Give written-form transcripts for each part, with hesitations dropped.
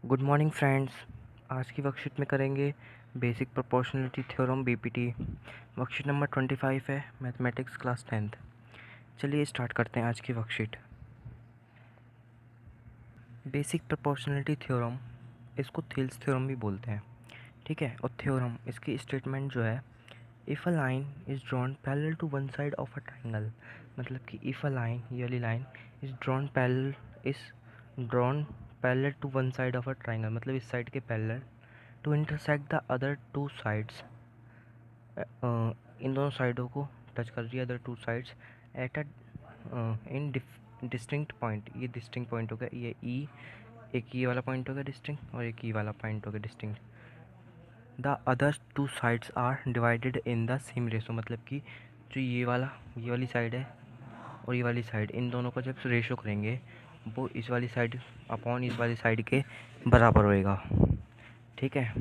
Good morning friends. आज की worksheet में करेंगे basic proportionality theorem BPT. Worksheet number 25 है, मैथमेटिक्स क्लास 10th। चलिए स्टार्ट करते हैं आज की वर्कशीट। बेसिक प्रोपोर्शनलिटी थ्योरम, इसको थिल्स थ्योरम भी बोलते हैं, ठीक है। और थ्योरम, इसकी स्टेटमेंट जो है, if a line is drawn parallel to one side of a triangle, मतलब कि इफ़ अ लाइन, ये वाली line is drawn parallel to one side of a triangle, मतलब इस साइड के parallel, to intersect the other two sides, इन दोनों साइडों को टच कर रही है, other two sides at a in distinct point. ये डिस्टिंक्ट पॉइंट हो गया, ये ई, एक ये वाला पॉइंट हो गया डिस्टिंक्ट, और एक ये वाला पॉइंट हो गया distinct. The other two sides are divided in the same ratio, मतलब कि जो ये वाली साइड है और ये वाली साइड, इन दोनों को जब रेशो करेंगे वो इस वाली साइड अपॉन इस वाली साइड के बराबर होएगा, ठीक है।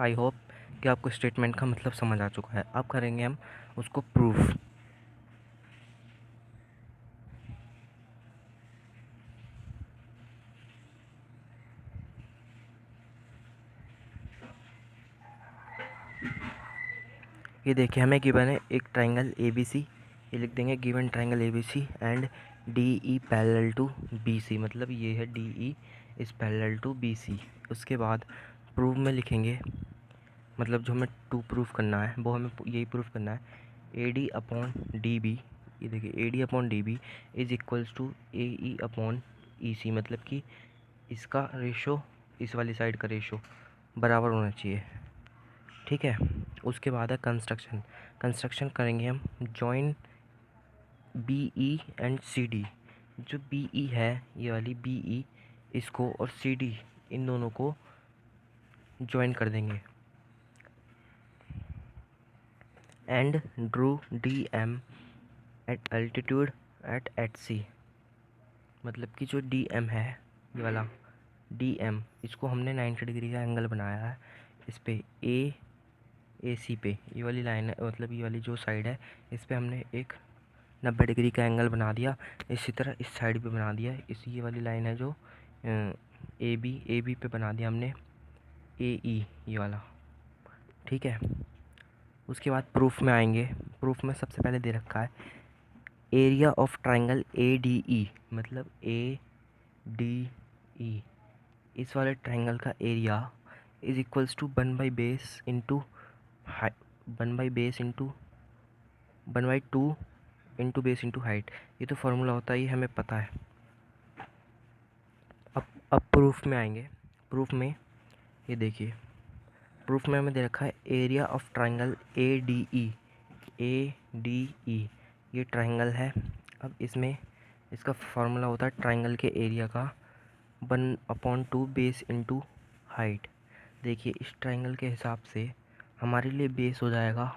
आई होप कि आपको स्टेटमेंट का मतलब समझ आ चुका है। अब करेंगे हम उसको प्रूफ। ये देखिए, हमें गिवन है एक ट्राइंगल ए बी सी, ये लिख देंगे given triangle A B C and D E parallel to B C, मतलब ये है D E is parallel to B C. उसके बाद प्रूफ में लिखेंगे, मतलब जो हमें टू प्रूफ करना है वो हमें यही प्रूफ करना है, A D upon D B. ये देखिए, A D upon D B is equals to A E upon E C, मतलब कि इसका रेशो इस वाली साइड का रेशो बराबर होना चाहिए, ठीक है। उसके बाद है कंस्ट्रक्शन। कंस्ट्रक्शन करेंगे हम join B E and C D. जो बी ई है, ये वाली बी ई, इसको और सी डी, इन दोनों को जॉइन कर देंगे। And drew D M at altitude at C, मतलब कि जो डी एम है, ये वाला डी एम, इसको हमने 90 डिग्री का एंगल बनाया है इस पे ए सी पे। ये वाली लाइन है, मतलब ये वाली जो साइड है, इस पे हमने एक 90 डिग्री का एंगल बना दिया। इसी तरह इस साइड पे बना दिया, इस ये वाली लाइन है जो ए बी पे बना दिया हमने ए ई, ये वाला, ठीक है। उसके बाद प्रूफ में आएंगे। प्रूफ में सबसे पहले दे रखा है area of triangle A D E, मतलब ए डी ई, इस वाले ट्राइंगल का area is equals to 1/2 into base into height. ये तो फार्मूला होता है, ये हमें पता है। अब प्रूफ में आएंगे। प्रूफ में ये देखिए, प्रूफ में हमें दे रखा है area of triangle A D ई, ये ट्राइंगल है। अब इसमें इसका फार्मूला होता है ट्राइंगल के एरिया का 1/2 बेस इंटू हाइट। देखिए, इस ट्राइंगल के हिसाब से हमारे लिए बेस हो जाएगा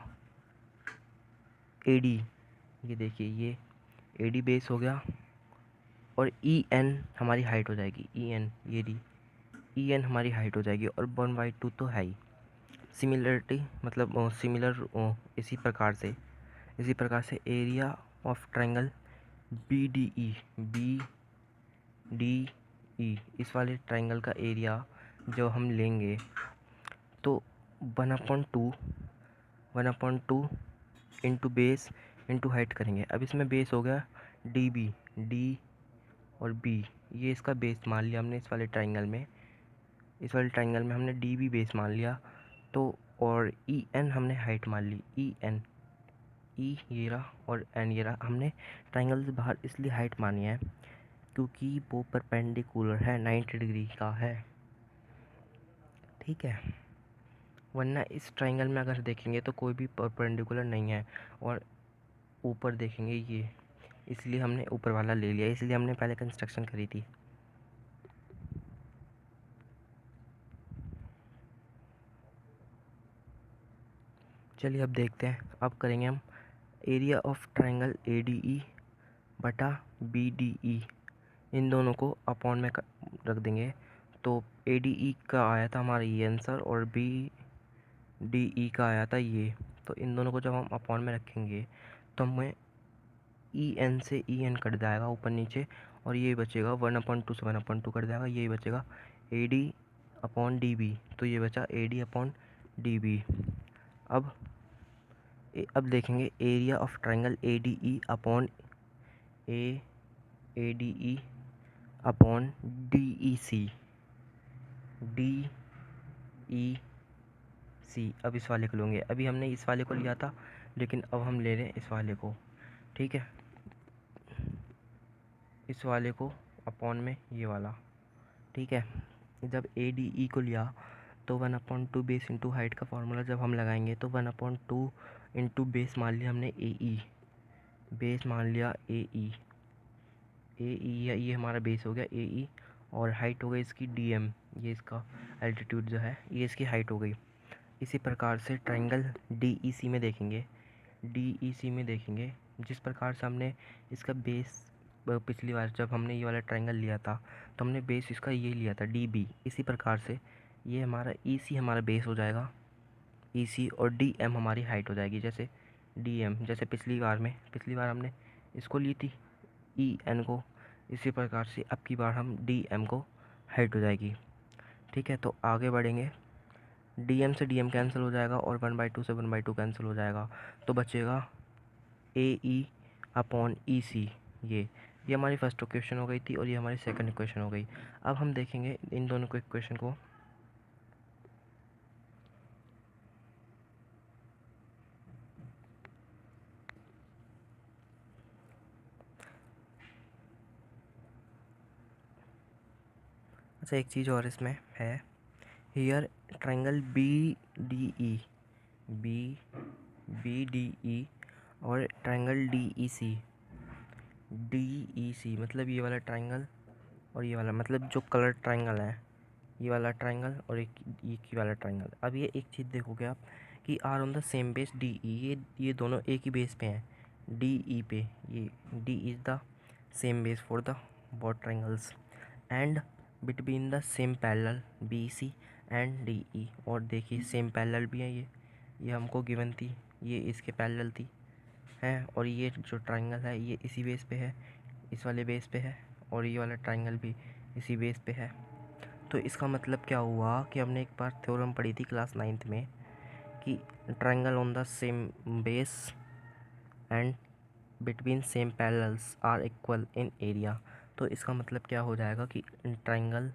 ए डी। ये देखिए, ये ए डी बेस हो गया, और ई एन हमारी हाइट हो जाएगी, ई एन, ये डी, ई एन हमारी हाइट हो जाएगी, और 1/2 तो है ही। सिमिलरिटी, मतलब इसी प्रकार से area of triangle B D E, इस वाले ट्राइंगल का एरिया जो हम लेंगे तो 1/2 इंटू बेस इंटू हाइट करेंगे। अब इसमें बेस हो गया डी और बी, ये इसका बेस मान लिया हमने इस वाले ट्राइंगल में हमने डी बी बेस मान लिया, तो और ई एन हमने हाइट मान ली, ई एन, ई ये रहा और एन ये रहा। हमने ट्राइंगल से बाहर इसलिए हाइट मानी है क्योंकि वो परपेंडिकुलर है, 90 डिग्री का है, ठीक है। वरना इस ट्राइंगल में अगर देखेंगे तो कोई भी परपेंडिकुलर नहीं है, और ऊपर देखेंगे ये, इसलिए हमने ऊपर वाला ले लिया, इसलिए हमने पहले कंस्ट्रक्शन करी थी। चलिए अब देखते हैं। अब करेंगे हम area of triangle A D ई बटा बी डी ई, इन दोनों को अपॉन में रख देंगे। तो ए डी ई का आया था हमारा ये आंसर, और बी डी ई का आया था ये। तो इन दोनों को जब हम अपॉन में रखेंगे तो हमें ई एन से ई एन कट जाएगा ऊपर नीचे, और ये बचेगा 1/2 से 1/2 कट जाएगा, यही बचेगा AD/DB। तो ये बचा AD/DB। अब देखेंगे area of triangle ADE/DEC। DEC। अब इस वाले को लेंगे, अभी हमने इस वाले को लिया था, लेकिन अब हम ले रहे हैं इस वाले को। ठीक है, इस वाले को अपॉन में ये वाला। ठीक है, जब ADE को लिया तो 1/2 बेस इंटू हाइट का फॉर्मूला जब हम लगाएंगे तो 1/2 इंटू बेस मान लिया हमने AE, बेस मान लिया AE ये हमारा बेस हो गया AE, और हाइट हो गई इसकी DM, ये इसका एल्टीट्यूड जो है, ये इसकी हाइट हो गई। इसी प्रकार से ट्रायंगल DEC में देखेंगे, जिस प्रकार से हमने इसका बेस पिछली बार जब हमने ये वाला ट्रायंगल लिया था तो हमने बेस इसका ये लिया था DB। इसी प्रकार से ये हमारा EC हमारा बेस हो जाएगा, EC, और DM हमारी हाइट हो जाएगी। जैसे DM, जैसे पिछली बार हमने इसको ली थी EN को, इसी प्रकार से अब की बार हम DM को हाइट हो जाएगी। ठीक है, तो आगे बढ़ेंगे। DM से DM कैंसिल हो जाएगा और 1/2 से 1/2 कैंसिल हो जाएगा, तो बचेगा AE/EC। ये हमारी फर्स्ट इक्वेशन हो गई थी और ये हमारी सेकंड इक्वेशन हो गई। अब हम देखेंगे इन दोनों को इक्वेशन को। अच्छा, एक चीज़ और इसमें है, हियर ट्रायंगल BDE और ट्रायंगल DEC मतलब ये वाला ट्रायंगल और ये वाला, मतलब जो कलर ट्रायंगल है, ये वाला ट्रायंगल और एक वाला ट्रायंगल। अब ये एक चीज़ देखोगे आप कि are on the same base DE, ये दोनों एक ही बेस पे हैं DE पे। ये D is the same base for the both triangles and between the same parallel BC and DE। और देखिए सेम पैरेलल भी है, ये हमको गिवन थी, ये इसके पैरेलल थी है, और ये जो ट्रायंगल है ये इसी बेस पे है, इस वाले बेस पे है, और ये वाला ट्रायंगल भी इसी बेस पे है। तो इसका मतलब क्या हुआ कि हमने एक बार थ्योरम पढ़ी थी क्लास 9th में कि triangle on the same base and between same parallels are equal in area. तो इसका मतलब क्या हो जाएगा कि triangle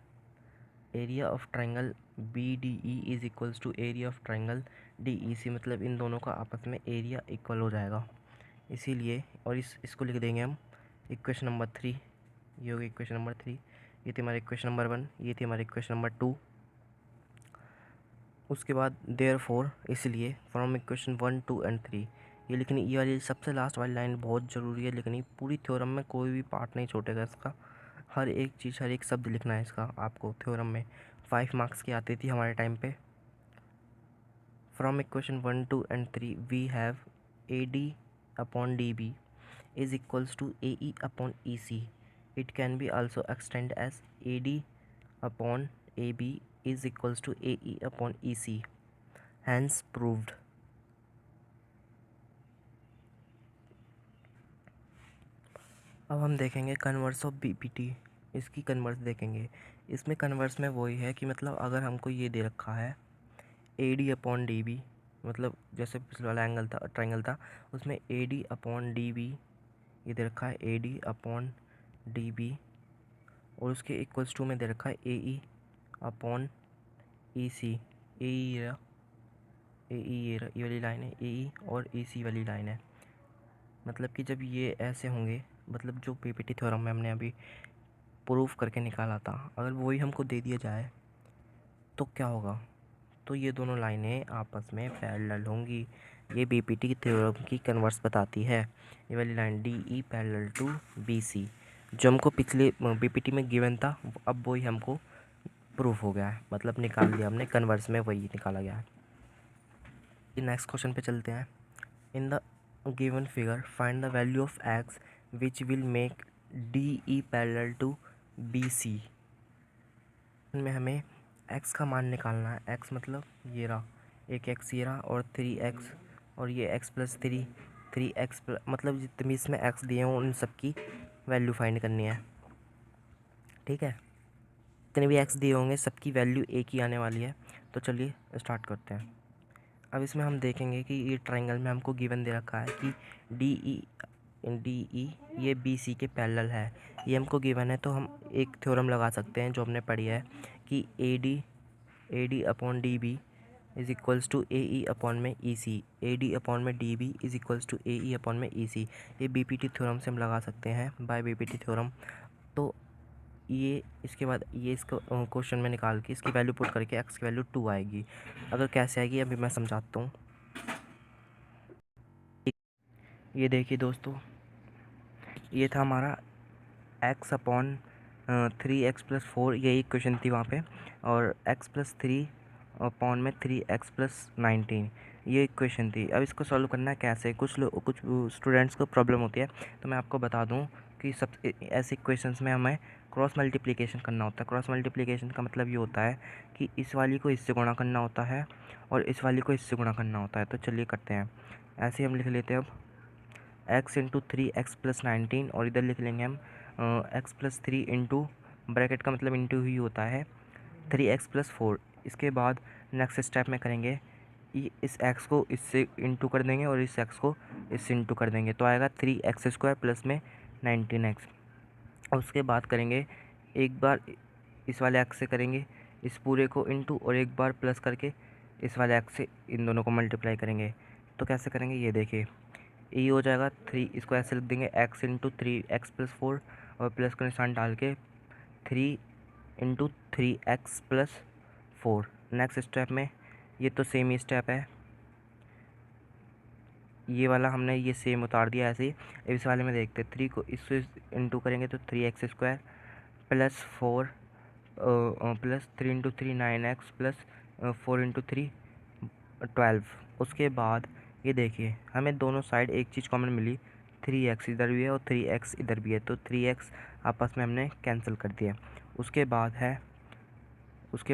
area of triangle BDE is equals to area of triangle DEC, मतलब इन दोनों का आपस में एरिया इक्वल हो जाएगा। इसीलिए, और इसको लिख देंगे हम इक्वेशन नंबर 3। ये होगी इक्वेशन नंबर 3, ये थी हमारी इक्वेशन नंबर 1, ये थी हमारी इक्वेशन नंबर 2। उसके बाद देयरफॉर, इसलिए फ्रॉम इक्वेशन 1, 2 एंड 3 ये लिखनी, ये वाली सबसे लास्ट वाली लाइन बहुत ज़रूरी है लिखनी। पूरी थ्योरम में कोई भी पार्ट नहीं छूटेगा इसका, हर एक चीज़, हर एक शब्द लिखना है इसका आपको। थ्योरम में 5 मार्क्स की आती थी हमारे टाइम पे। From equation 1, 2 and 3 we have AD/DB is equals to AE/EC. It can be also extended as AD/AB is equals to AE/EC. Hence proved. अब हम देखेंगे कन्वर्स ऑफ BPT। इसकी कन्वर्स देखेंगे। इसमें कन्वर्स में वही है कि मतलब अगर हमको ये दे रखा है AD/DB, मतलब जैसे पिछले वाला एंगल था, ट्रायंगल था, उसमें AD/DB ये दे रखा है AD/DB, और उसके इक्वल्स टू में दे रखा है AE/EC। ये वाली लाइन है AE और EC वाली लाइन है। मतलब कि जब ये ऐसे होंगे, मतलब जो PPT थ्योरम में हमने अभी प्रूफ करके निकाला था, अगर वही हमको दे दिया जाए तो क्या होगा, तो ये दोनों लाइनें आपस में पैरेलल होंगी। ये BPT थ्योरम की कन्वर्स बताती है। ये वाली line DE parallel to BC जो हमको पिछले BPT में गिवन था, अब वही हमको प्रूफ हो गया है, मतलब निकाल लिया हमने, कन्वर्स में वही निकाला गया है। नेक्स्ट क्वेश्चन पे चलते हैं। In the given figure find the value of x which will make DE parallel to BC। में हमें x का मान निकालना है। x मतलब ये रहा, एक x ये रहा, और 3x, और ये x+3 3x मतलब जितने भी इसमें x दिए हों उन सब की वैल्यू फाइंड करनी है। ठीक है, जितने भी एक्स दिए होंगे सबकी वैल्यू एक ही आने वाली है। तो चलिए स्टार्ट करते हैं। अब इसमें हम देखेंगे कि ये ट्राइंगल में हमको गिवन दे रखा है कि डी ई ये बी सी के पैरेलल है, ये हमको गिवन है। तो हम एक थ्योरम लगा सकते हैं जो हमने पढ़ी है कि A D upon D B is equals to A E upon में E C, A D upon में D B is equals to A E upon में ई सी। ये बी पी टी थ्योरम से हम लगा सकते हैं, by B P T theorem. तो ये इसके बाद ये इसको क्वेश्चन में निकाल के इसकी वैल्यू पुट करके एक्स की वैल्यू 2 आएगी। अगर कैसे आएगी अभी मैं समझाता हूँ। ये देखिए दोस्तों, ये था हमारा एक्स अपॉन 3x+4, यही इक्वेशन थी वहाँ पे, और x+3 अपॉन में 3x+19 ये इक्वेशन थी। अब इसको सॉल्व करना है कैसे, कुछ स्टूडेंट्स को प्रॉब्लम होती है। तो मैं आपको बता दूं कि सब ऐसे इक्वेशंस में हमें क्रॉस मल्टीप्लिकेशन करना होता है। क्रॉस मल्टीप्लिकेशन का मतलब ये होता है कि इस वाली को इससे गुणा करना होता है और इस वाली को इससे गुणा करना होता है। तो चलिए करते हैं, ऐसे ही हम लिख लेते हैं अब x इंटू 3x+19, और इधर लिख लेंगे हम x+3 इंटू, ब्रैकेट का मतलब इंटू ही होता है, 3x+4। इसके बाद नेक्स्ट स्टेप में करेंगे, इस x को इससे इंटू कर देंगे और इस x को इससे इंटू कर देंगे, तो आएगा 3x² प्लस में 19x। और उसके बाद करेंगे, एक बार इस वाले x से करेंगे इस पूरे को इंटू, और एक बार प्लस करके इस वाले x से इन दोनों को मल्टीप्लाई करेंगे। तो कैसे करेंगे ये देखिए, ये हो जाएगा 3, इसको ऐसे लिख देंगे x इंटू 3x+4 और प्लस का निशान डाल के 3 इंटू 3x+4। नेक्स्ट स्टेप में ये तो सेम ही स्टेप है, ये वाला हमने ये सेम उतार दिया ऐसे ही। इस वाले में देखते हैं, 3 को इससे इंटू करेंगे तो 3x² plus 4 plus 3 into 3 9x plus 4 into 3 12। उसके बाद ये देखिए हमें दोनों साइड एक चीज़ कॉमन मिली, 3x इधर भी है और 3x इधर भी है, तो 3x आपस में हमने कैंसिल कर दिया। उसके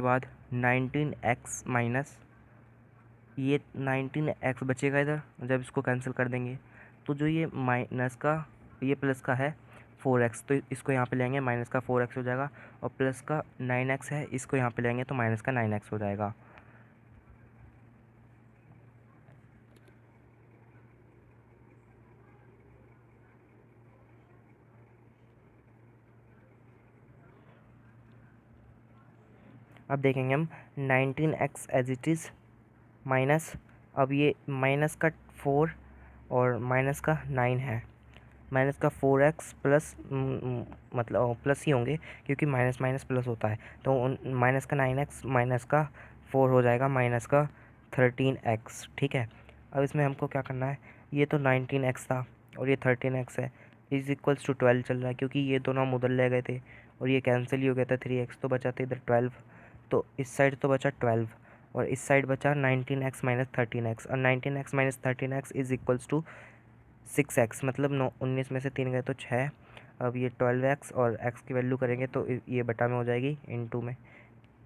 बाद 19x माइनस ये 19x बचेगा इधर, जब इसको कैंसिल कर देंगे तो जो ये माइनस का ये प्लस का है 4x, तो इसको यहाँ पे लेंगे माइनस का 4x हो जाएगा, और प्लस का 9x है इसको यहाँ पे लेंगे तो माइनस का 9x हो जाएगा। अब देखेंगे हम 19x as it is minus, अब ये माइनस का 4 और माइनस का 9 है, माइनस का 4x प्लस मतलब प्लस ही होंगे क्योंकि माइनस माइनस प्लस होता है, तो माइनस का 9x माइनस का 4 हो जाएगा माइनस का 13x। ठीक है, अब इसमें हमको क्या करना है, ये तो 19x था और ये 13x है, इज इक्वल्स टू 12 चल रहा है क्योंकि ये दोनों हम उधर ले गए थे और ये कैंसिल ही हो गया था, 3x तो बचा था इधर 12, तो इस साइड तो बचा 12 और इस साइड बचा 19x माइनस 13x, और 19x minus 13x is equals to 6x, मतलब 19 में से 3 गए तो 6। अब ये 12x और x की वैल्यू करेंगे तो ये बटा में हो जाएगी इनटू में,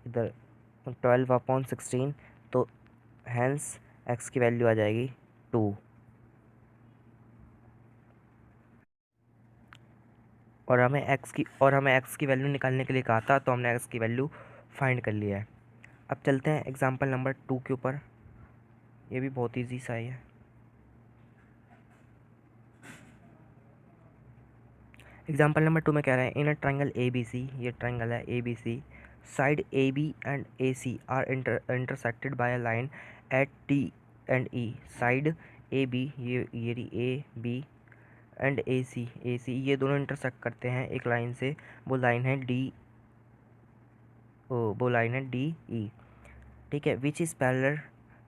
इधर 12/16, तो हैंस x की वैल्यू आ जाएगी 2। और हमें x की वैल्यू निकालने के लिए कहा था, तो हमने x की वैल्यू फाइंड कर लिया है। अब चलते हैं एग्जाम्पल नंबर 2 के ऊपर, ये भी बहुत ईजी सा है। एग्जाम्पल नंबर 2 में कह रहे हैं, इन अ ट्राइंगल ए बी सी, ये ट्राइंगल है A B C, side A B and A C are intersected by a line at D and E. Side A B, ये रही ए बी, एंड ए सी ये दोनों इंटरसेक्ट करते हैं एक लाइन से, वो लाइन है डी ई। ठीक है, which is parallel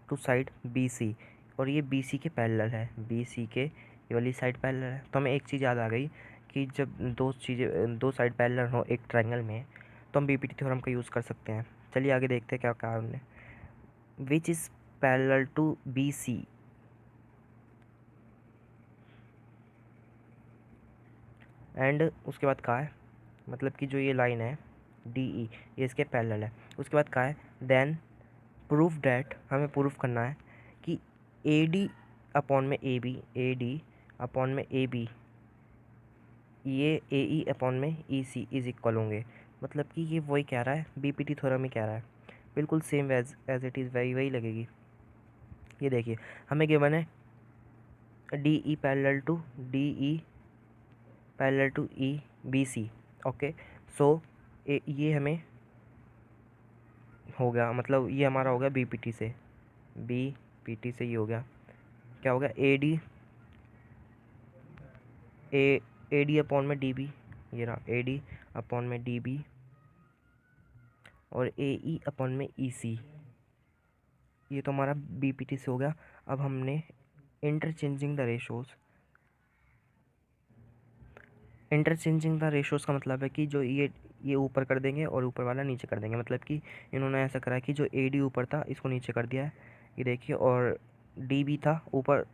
to side B C, और ये बी सी के पैरेलल है, बी सी के ये वाली साइड पैरेलल है। तो हमें एक चीज़ याद आ गई कि जब दो साइड पैरेलल हो एक ट्रायंगल में, तो हम बीपीटी थ्योरम का यूज़ कर सकते हैं। चलिए आगे देखते हैं क्या कहा हमने, which is parallel to B C, and उसके बाद कहा है, मतलब कि जो ये लाइन है डी ई ये इसके पैरेलल है। उसके बाद कहा है देन प्रूफ डैट, हमें प्रूफ करना है कि ए डी अपॉन में A B, A D upon में ए बी, ये ए ई अपॉन में ई सी इज इक्वल होंगे। मतलब कि ये वही कह रहा है, बीपीटी थ्योरम ही कह रहा है, बिल्कुल सेम एज इट इज़ वही वही लगेगी। ये देखिए हमें गिवन है D E parallel to E B C. Okay, so ये हमें हो गया, मतलब ये हमारा हो गया बीपीटी से, बीपीटी से ये हो गया, क्या हो गया, ए डी अपॉन में डी बी, ये रहा ए डी अपॉन में डी बी और ए ई अपॉन में ई सी। ये तो हमारा बीपीटी से हो गया। अब हमने इंटरचेंजिंग द रेशोज़ का मतलब है कि जो ये ऊपर कर देंगे और ऊपर वाला नीचे कर देंगे, मतलब कि इन्होंने ऐसा करा कि जो ए डी ऊपर था इसको नीचे कर दिया है, ये देखिए, और डी बी था ऊपर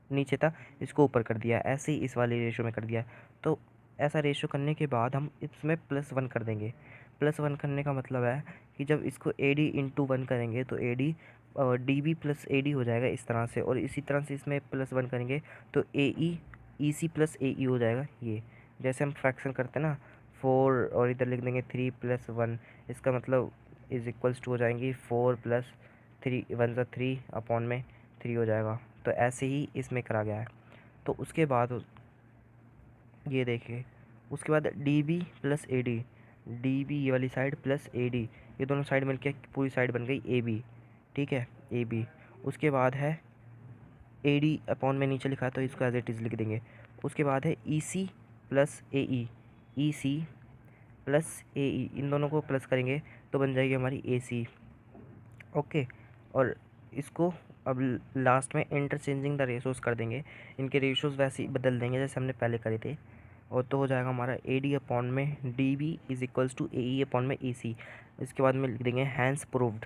नीचे था, इसको ऊपर कर दिया, ऐसे ही इस वाले रेशो में कर दिया। तो ऐसा रेशो करने के बाद हम इसमें +1 कर देंगे। +1 करने का मतलब है कि जब इसको ए डी इंटू 1 करेंगे तो A D D B plus A D हो जाएगा इस तरह से, और इसी तरह से इसमें +1 करेंगे तो ई सी प्लस ए ई हो जाएगा। ये जैसे हम फ्रैक्शन करते हैं ना, 4 और इधर लिख देंगे 3 + 1, इसका मतलब इज इक्वल्स टू हो जाएंगी 4 + 3 1 ज़ा 3 अपॉन में 3 हो जाएगा। तो ऐसे ही इसमें करा गया है। तो उसके बाद ये देखिए, उसके बाद D B plus A D, D B ये वाली साइड प्लस ए डी, ये दोनों साइड मिलके पूरी साइड बन गई ए बी, ठीक है, ए बी। उसके बाद है ए डी अपॉन में नीचे लिखा है तो इसको एज इट इज़ लिख देंगे। उसके बाद है ई सी प्लस ए ई, ई सी प्लस ए ई, इन दोनों को प्लस करेंगे तो बन जाएगी हमारी ए सी। ओके, और इसको अब लास्ट में इंटरचेंजिंग द रेशोज़ कर देंगे, इनके रेशोज़ वैसे ही बदल देंगे जैसे हमने पहले करे थे, और तो हो जाएगा हमारा ए डी अपॉन में D B is equals to A E upon में ए सी। इसके बाद में लिख देंगे hence proved.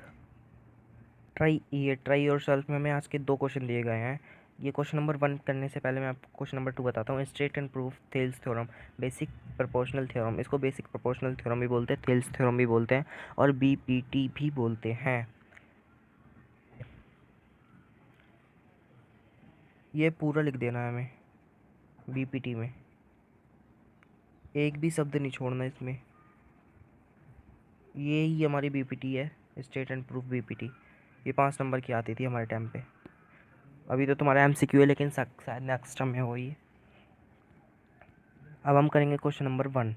Try yourself में हमें आज के 2 क्वेश्चन दिए गए हैं। ये क्वेश्चन नंबर 1 करने से पहले मैं आपको क्वेश्चन नंबर 2 बताता हूँ। State and proof Thales theorem, basic proportional theorem, इसको बेसिक प्रोपोर्शनल थ्योरम भी बोलते हैं, थेल्स थ्योरम भी बोलते हैं और बीपीटी भी बोलते हैं। ये पूरा लिख देना है हमें बीपीटी में, एक भी शब्द नहीं छोड़ना इसमें। ये ही हमारी बीपीटी है, स्टेट एंड प्रूफ बीपीटी। ये 5 नंबर की आती थी हमारे टाइम पे। अभी तो तुम्हारा एमसीक्यू है, लेकिन शायद नेक्स्ट टाइम में हो ये। अब हम करेंगे क्वेश्चन नंबर 1।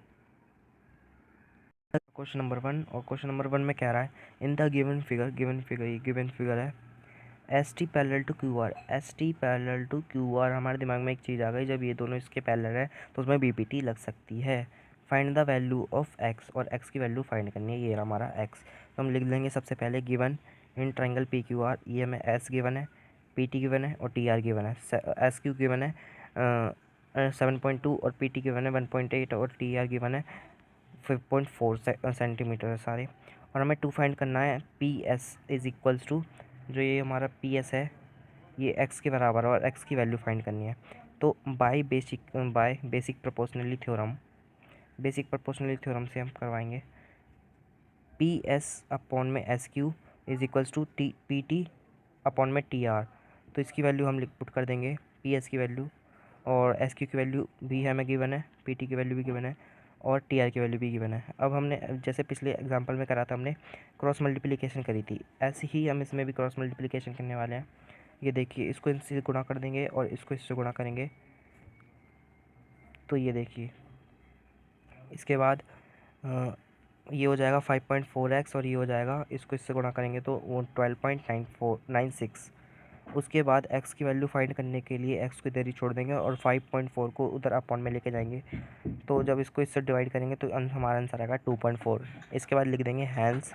क्वेश्चन नंबर 1, और क्वेश्चन नंबर 1 में कह रहा है इन द गिवन फिगर है S T parallel to Q R. S T parallel to Q R, हमारे दिमाग में एक चीज़ आ गई, जब ये दोनों इसके पैरेलल है तो उसमें बीपीटी लग सकती है। Find the value of x, और एक्स की वैल्यू फाइंड करनी है, ये रहा हमारा एक्स। तो हम लिख लेंगे सबसे पहले given in triangle P Q R, ये हमें एस गिवन है, पी टी गिवन है और टी आर गिवन है। एस क्यू गिवन है 7.2 और पी टी गिवन है 1.8 और टी आर गिवन है 5.4 सेंटीमीटर है सारे। और हमें टू फाइंड करना है P S is equals to, जो ये हमारा पी एस है ये एक्स के बराबर है और एक्स की वैल्यू फाइंड करनी है। तो बाय बेसिक प्रोपोर्शनली थ्योरम से हम करवाएंगे पी एस अपॉन में S Q is equals to T P T upon में टी आर। तो इसकी वैल्यू हम पुट कर देंगे, पी एस की वैल्यू और एस क्यू की वैल्यू भी हमें गिवन है, पी टी की वैल्यू भी गिवन है और टी आर की वैल्यू भी गिवन है। अब हमने जैसे पिछले एग्जांपल में करा था, हमने क्रॉस मल्टीप्लिकेशन करी थी, ऐसे ही हम इसमें भी क्रॉस मल्टीप्लिकेशन करने वाले हैं। ये देखिए, इसको इनसे गुणा कर देंगे और इसको इससे गुणा करेंगे, तो ये देखिए इसके बाद ये हो जाएगा 5.4x और ये हो जाएगा, इसको इससे गुणा करेंगे तो वो 12.96। उसके बाद x की वैल्यू फाइंड करने के लिए x को इधर ही छोड़ देंगे और 5.4 को उधर अपॉन में लेके जाएंगे, तो जब इसको इससे डिवाइड करेंगे तो हमारा आंसर आएगा 2.4। इसके बाद लिख देंगे hence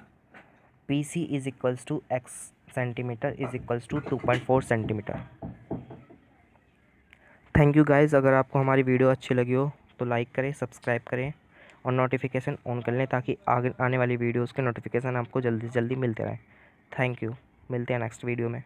P C is equals to x centimetre is equals to 2.4 centimetre. Thank you guys, अगर आपको हमारी वीडियो अच्छी लगी हो तो लाइक करें, सब्सक्राइब करें और नोटिफिकेशन ऑन कर लें ताकि आगे आने वाली वीडियोज़ के नोटिफिकेशन आपको जल्दी से जल्दी मिलते रहें। थैंक यू, मिलते हैं नेक्स्ट वीडियो में।